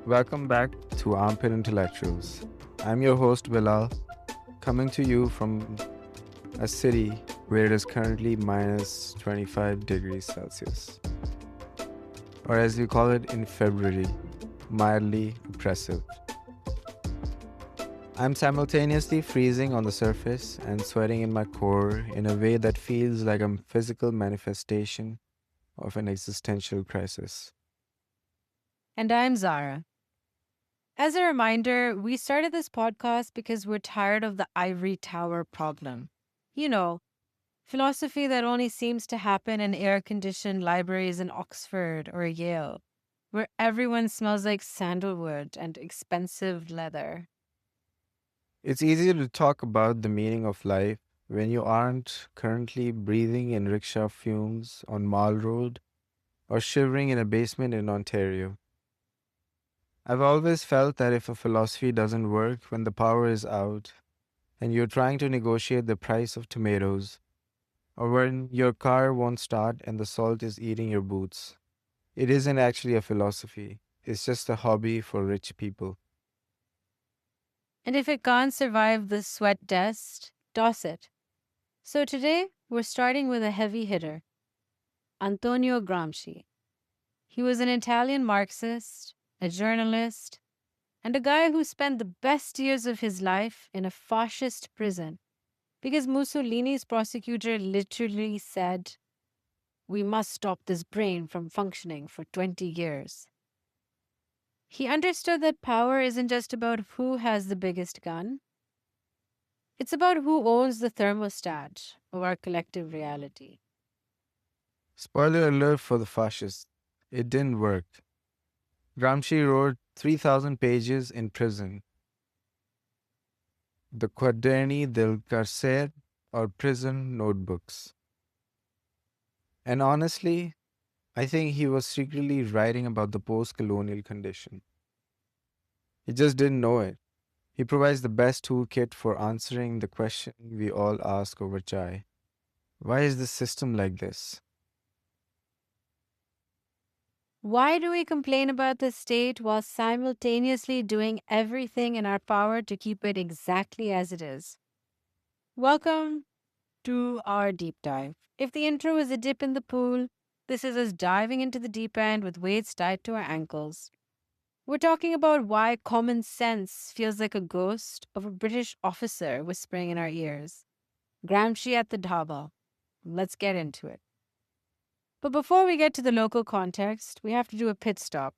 Welcome back to Armpit Intellectuals. I'm your host Bilal, coming to you from a city where it is currently minus 25 degrees Celsius, or as we call it in February, mildly oppressive. I'm simultaneously freezing on the surface and sweating in my core in a way that feels like a physical manifestation of an existential crisis. And I'm Zara. As a reminder, we started this podcast because we're tired of the ivory tower problem. You know, philosophy that only seems to happen in air conditioned libraries in Oxford or Yale, where everyone smells like sandalwood and expensive leather. It's easier to talk about the meaning of life when you aren't currently breathing in rickshaw fumes on Mall Road or shivering in a basement in Ontario. I've always felt that if a philosophy doesn't work when the power is out and you're trying to negotiate the price of tomatoes, or when your car won't start and the salt is eating your boots, it isn't actually a philosophy. It's just a hobby for rich people. And if it can't survive the sweat dust, toss it. So today, we're starting with a heavy hitter, Antonio Gramsci. He was an Italian Marxist, a journalist, and a guy who spent the best years of his life in a fascist prison because Mussolini's prosecutor literally said, "We must stop this brain from functioning for 20 years." He understood that power isn't just about who has the biggest gun, it's about who owns the thermostat of our collective reality. Spoiler alert for the fascists. It didn't work. Gramsci wrote 3,000 pages in prison, the Quaderni del Carcere or prison notebooks. And honestly, I think he was secretly writing about the post colonial condition. He just didn't know it. He provides the best toolkit for answering the question we all ask over chai. Why is the system like this? Why do we complain about the state while simultaneously doing everything in our power to keep it exactly as it is? Welcome to our deep dive. If the intro is a dip in the pool, this is us diving into the deep end with weights tied to our ankles. We're talking about why common sense feels like a ghost of a British officer whispering in our ears. Gramsci at the Dhaba. Let's get into it. But before we get to the local context, we have to do a pit stop.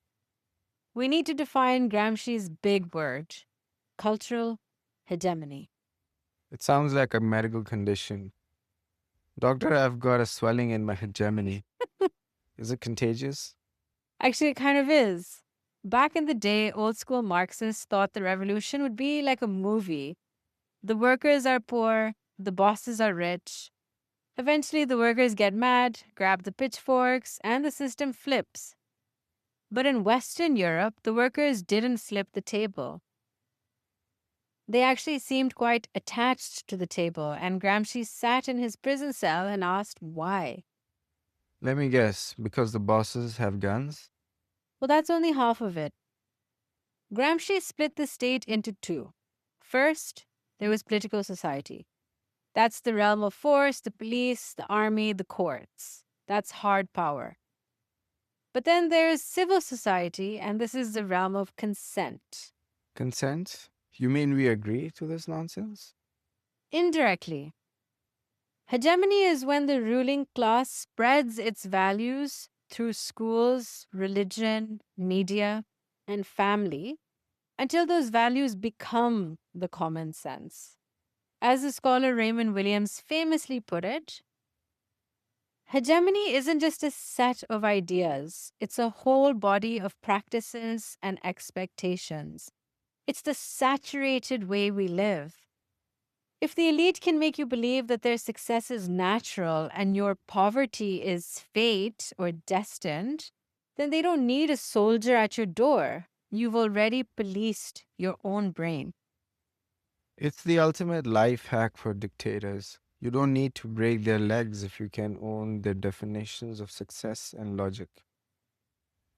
We need to define Gramsci's big word, cultural hegemony. It sounds like a medical condition. Doctor, I've got a swelling in my hegemony. Is it contagious? Actually, it kind of is. Back in the day, old school Marxists thought the revolution would be like a movie. The workers are poor, the bosses are rich. Eventually, the workers get mad, grab the pitchforks, and the system flips. But in Western Europe, the workers didn't flip the table. They actually seemed quite attached to the table, and Gramsci sat in his prison cell and asked why. Let me guess, because the bosses have guns? Well, that's only half of it. Gramsci split the state into two. First, there was political society. That's the realm of force, the police, the army, the courts. That's hard power. But then there's civil society, and this is the realm of consent. Consent? You mean we agree to this nonsense? Indirectly, hegemony is when the ruling class spreads its values through schools, religion, media, and family until those values become the common sense. As the scholar Raymond Williams famously put it, hegemony isn't just a set of ideas, it's a whole body of practices and expectations. It's the saturated way we live. If the elite can make you believe that their success is natural and your poverty is fate or destined, then they don't need a soldier at your door. You've already policed your own brain. It's the ultimate life hack for dictators. You don't need to break their legs if you can own their definitions of success and logic.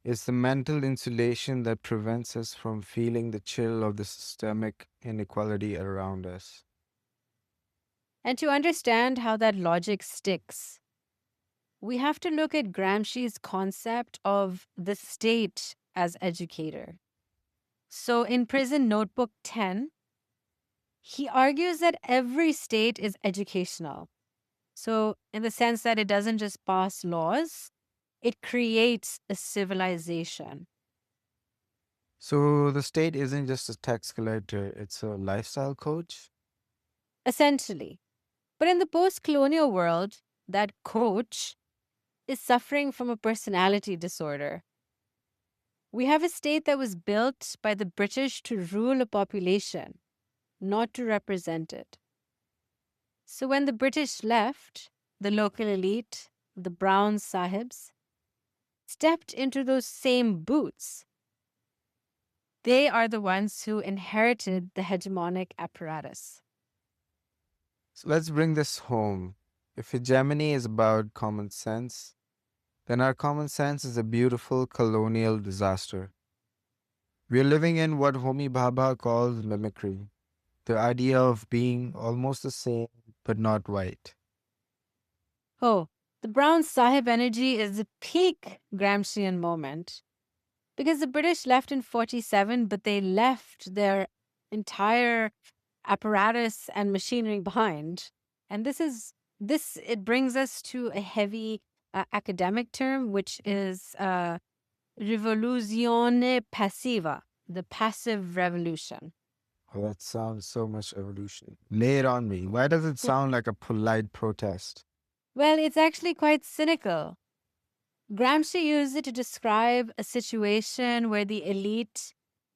It's the mental insulation that prevents us from feeling the chill of the systemic inequality around us. And to understand how that logic sticks, we have to look at Gramsci's concept of the state as educator. So in Prison Notebook 10, he argues that every state is educational. So, in the sense that it doesn't just pass laws, it creates a civilization, So the state isn't just a tax collector, it's a lifestyle coach. essentially. But in the post colonial world, that coach is suffering from a personality disorder. We have a state that was built by the British to rule a population, not to represent it. So when the British left, the local elite, the brown sahibs, stepped into those same boots. They are the ones who inherited the hegemonic apparatus. So let's bring this home. If hegemony is about common sense, then our common sense is a beautiful colonial disaster. We are living in what Homi Bhabha calls mimicry, the idea of being almost the same but not white. Oh, the brown sahib energy is the peak Gramscian moment because the British left in 47, but they left their entire apparatus and machinery behind. And it brings us to a heavy academic term, which is rivoluzione passiva, the passive revolution. Oh, that sounds so much evolution. Lay it on me. Why does it sound like a polite protest? Well, it's actually quite cynical. Gramsci used it to describe a situation where the elite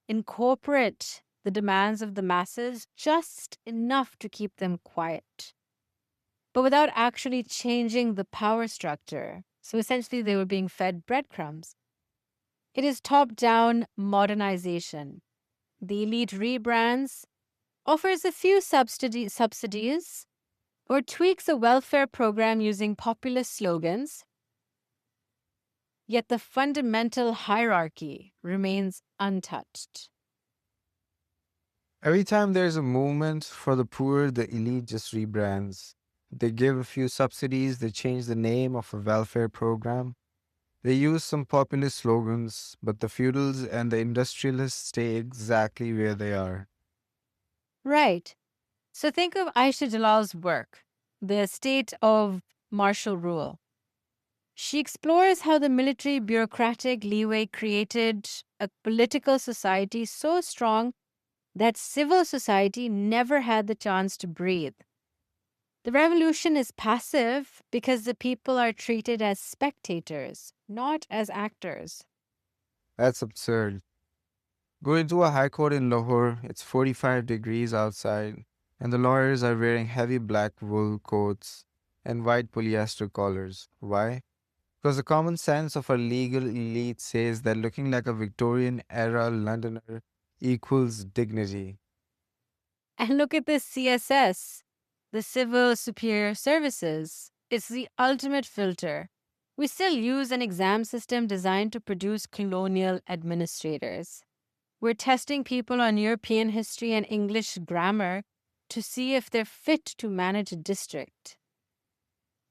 incorporate the demands of the masses just enough to keep them quiet, but without actually changing the power structure. So essentially, they were being fed breadcrumbs. It is top down modernization. The elite rebrands, offers a few subsidies, or tweaks a welfare program using populist slogans, yet the fundamental hierarchy remains untouched. Every time there's a movement for the poor, the elite just rebrands. They give a few subsidies, they change the name of a welfare program, they use some populist slogans, but the feudals and the industrialists stay exactly where they are. Right. So think of Aisha Jalal's work, The State of Martial Rule. She explores how the military bureaucratic leeway created a political society so strong that civil society never had the chance to breathe. The revolution is passive because the people are treated as spectators, not as actors. That's absurd. Go into a high court in Lahore, it's 45 degrees outside, and the lawyers are wearing heavy black wool coats and white polyester collars. Why? Because the common sense of a legal elite says that looking like a Victorian era Londoner equals dignity. And look at this CSS, the Civil Superior Services. It's the ultimate filter. We still use an exam system designed to produce colonial administrators. We're testing people on European history and English grammar to see if they're fit to manage a district.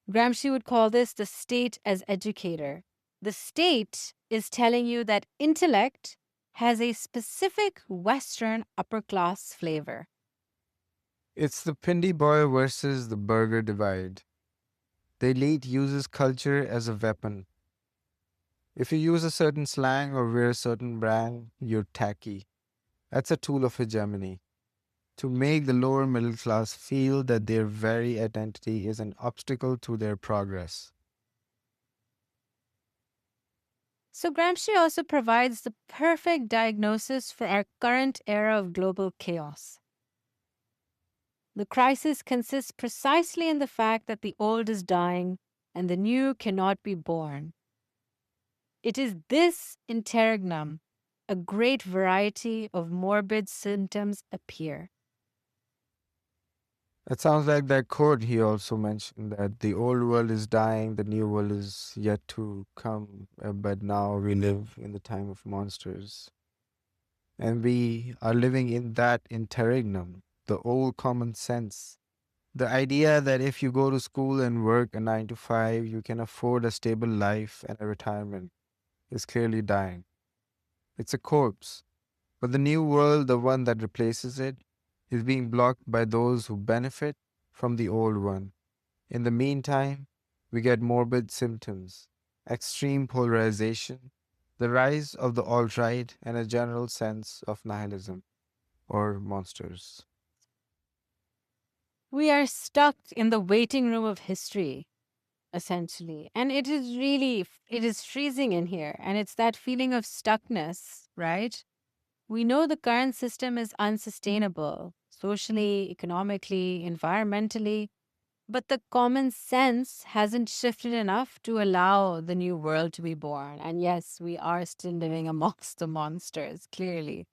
Gramsci would call this the state as educator. The state is telling you that intellect has a specific Western upper class flavor. It's the Pindi boy versus the burger divide. The elite uses culture as a weapon. If you use a certain slang or wear a certain brand, you're tacky. That's a tool of hegemony. To make the lower middle class feel that their very identity is an obstacle to their progress. So, Gramsci also provides the perfect diagnosis for our current era of global chaos. The crisis consists precisely in the fact that the old is dying and the new cannot be born. It is this interregnum a great variety of morbid symptoms appear. It sounds like that quote he also mentioned that the old world is dying, the new world is yet to come, but now we live in the time of monsters. And we are living in that interregnum, the old common sense. The idea that if you go to school and work a 9 to 5, you can afford a stable life and a retirement is clearly dying. It's a corpse. But the new world, the one that replaces it, is being blocked by those who benefit from the old one. In the meantime, we get morbid symptoms, extreme polarization, the rise of the alt right, and a general sense of nihilism or monsters. We are stuck in the waiting room of history, essentially. And it is freezing in here. And it's that feeling of stuckness, right? We know the current system is unsustainable, socially, economically, environmentally, but the common sense hasn't shifted enough to allow the new world to be born. And yes, we are still living amongst the monsters, clearly.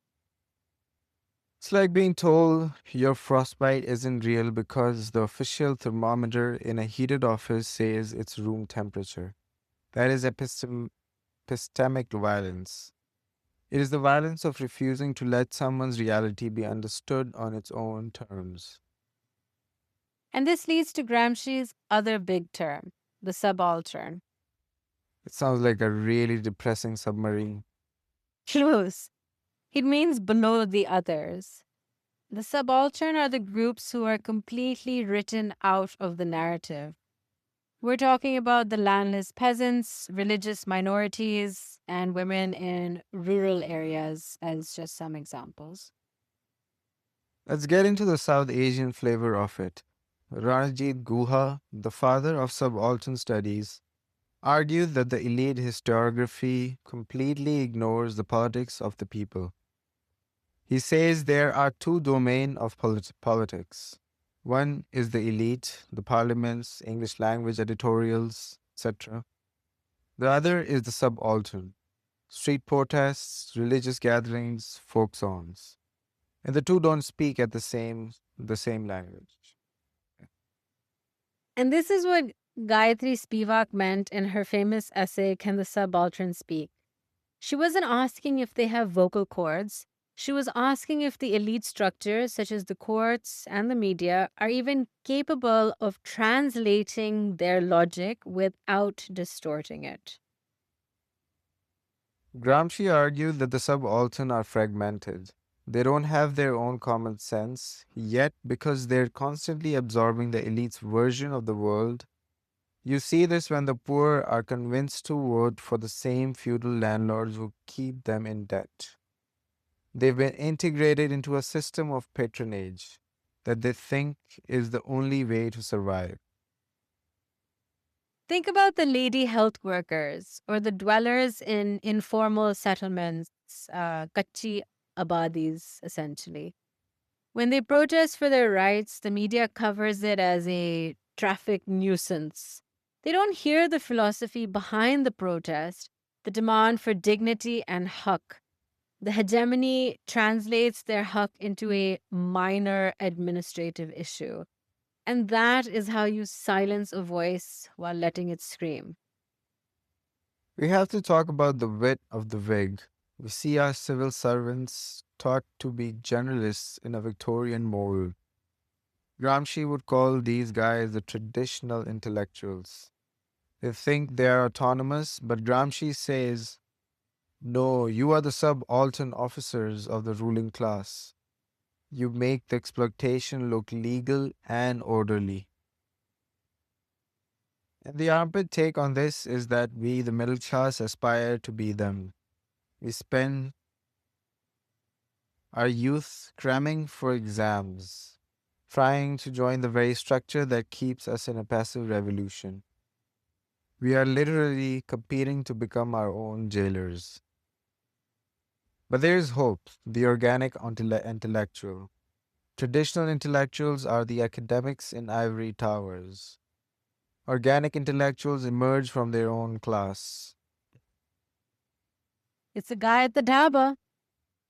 It's like being told your frostbite isn't real because the official thermometer in a heated office says it's room temperature. That is epistemic violence. It is the violence of refusing to let someone's reality be understood on its own terms. And this leads to Gramsci's other big term, the subaltern. It sounds like a really depressing submarine. Close. It means below the others. The subaltern are the groups who are completely written out of the narrative. We're talking about the landless peasants, religious minorities, and women in rural areas as just some examples. Let's get into the South Asian flavor of it. Ranjit Guha, the father of subaltern studies, argued that the elite historiography completely ignores the politics of the people. He says there are two domains of politics. One is the elite, the parliaments, English language editorials, etc. The other is the subaltern, street protests, religious gatherings, folk songs. And the two don't speak at the same language. And this is what Gayatri Spivak meant in her famous essay, Can the Subaltern Speak? She wasn't asking if they have vocal cords. She was asking if the elite structures, such as the courts and the media, are even capable of translating their logic without distorting it. Gramsci argued that the subaltern are fragmented. They don't have their own common sense, yet, because they're constantly absorbing the elite's version of the world. You see this when the poor are convinced to vote for the same feudal landlords who keep them in debt. They've been integrated into a system of patronage that they think is the only way to survive. Think about the lady health workers or the dwellers in informal settlements, kachi abadis, essentially. When they protest for their rights, the media covers it as a traffic nuisance. They don't hear the philosophy behind the protest, the demand for dignity and haq. The hegemony translates their haq into a minor administrative issue. And that is how you silence a voice while letting it scream. We have to talk about the wit of the wig. We see our civil servants taught to be generalists in a Victorian mold. Gramsci would call these guys the traditional intellectuals. They think they are autonomous, but Gramsci says, no, you are the subaltern officers of the ruling class. You make the exploitation look legal and orderly. And the armpit take on this is that we, the middle class, aspire to be them. We spend our youth cramming for exams, trying to join the very structure that keeps us in a passive revolution. We are literally competing to become our own jailers. But there is hope, the organic intellectual. Traditional intellectuals are the academics in ivory towers. Organic intellectuals emerge from their own class. It's the guy at the dhaba,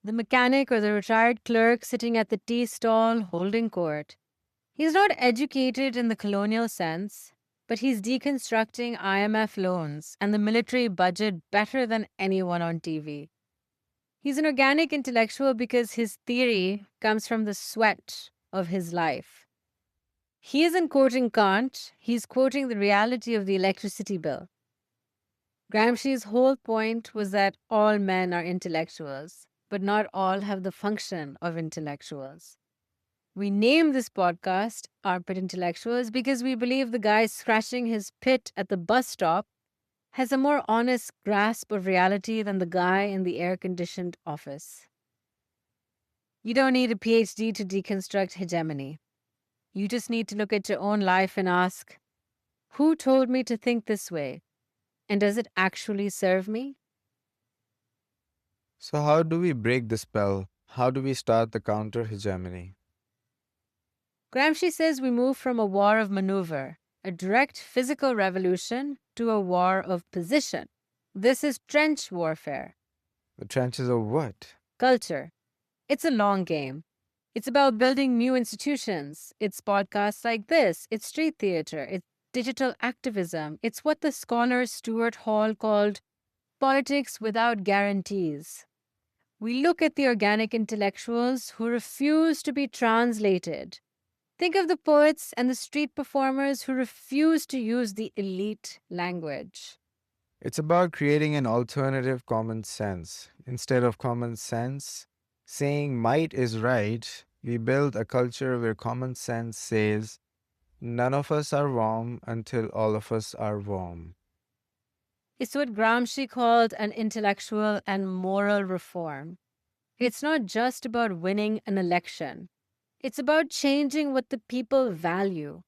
the mechanic or the retired clerk sitting at the tea stall holding court. He's not educated in the colonial sense, but he's deconstructing IMF loans and the military budget better than anyone on TV. He's an organic intellectual because his theory comes from the sweat of his life. He isn't quoting Kant, he's quoting the reality of the electricity bill. Gramsci's whole point was that all men are intellectuals, but not all have the function of intellectuals. We name this podcast Armpit Intellectuals because we believe the guy scratching his pit at the bus stop has a more honest grasp of reality than the guy in the air conditioned office. You don't need a PhD to deconstruct hegemony. You just need to look at your own life and ask, who told me to think this way? And does it actually serve me? So, how do we break the spell? How do we start the counter hegemony? Gramsci says we move from a war of maneuver, a direct physical revolution, to a war of position. This is trench warfare, The trenches of what? culture. It's a long game. It's about building new institutions. It's podcasts like this. It's street theater. It's digital activism. It's what the scholar Stuart Hall called politics without guarantees. We look at the organic intellectuals who refuse to be translated. Think of the poets and the street performers who refuse to use the elite language. It's about creating an alternative common sense. Instead of common sense saying might is right, we build a culture where common sense says none of us are warm until all of us are warm. It's what Gramsci called an intellectual and moral reform. It's not just about winning an election. It's about changing what the people value.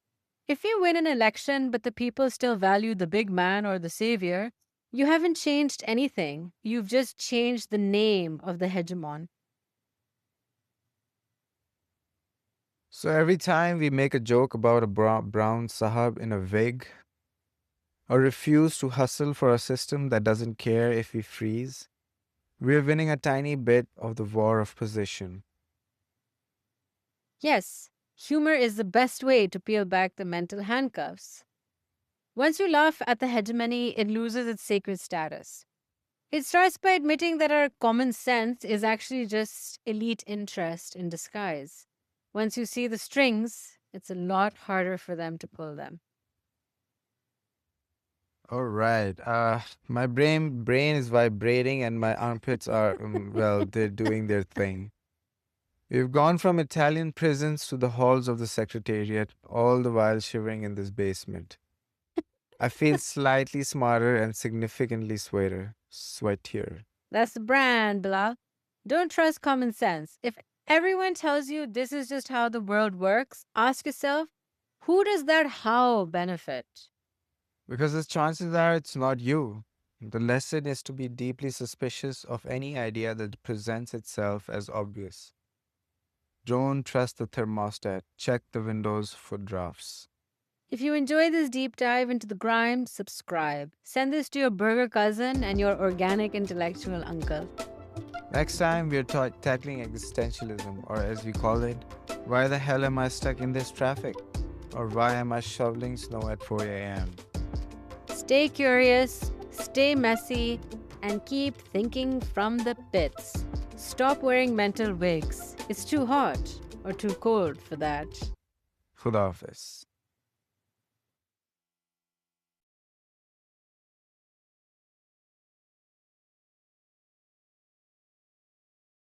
If you win an election but the people still value the big man or the savior, you haven't changed anything. You've just changed the name of the hegemon. So every time we make a joke about a brown sahab in a wig, or refuse to hustle for a system that doesn't care if we freeze, we're winning a tiny bit of the war of position. Yes, humor is the best way to peel back the mental handcuffs. Once you laugh at the hegemony, it loses its sacred status. It starts by admitting that our common sense is actually just elite interest in disguise. Once you see the strings, it's a lot harder for them to pull them. All right. My brain is vibrating and my armpits are well, they're doing their thing. We've gone from Italian prisons to the halls of the Secretariat, all the while shivering in this basement. I feel slightly smarter and significantly sweatier. That's the brand, Bilal. Don't trust common sense. If everyone tells you this is just how the world works, ask yourself, who does that how benefit? Because the chances are it's not you. The lesson is to be deeply suspicious of any idea that presents itself as obvious. Don't trust the thermostat. Check the windows for drafts. If you enjoy this deep dive into the grime, subscribe. Send this to your burger cousin and your organic intellectual uncle. Next time, we're tackling existentialism, or as we call it, why the hell am I stuck in this traffic? Or why am I shoveling snow at 4 a.m.? Stay curious, stay messy, and keep thinking from the pits. Stop wearing mental wigs. It's too hot or too cold for that. Khuda Hafiz.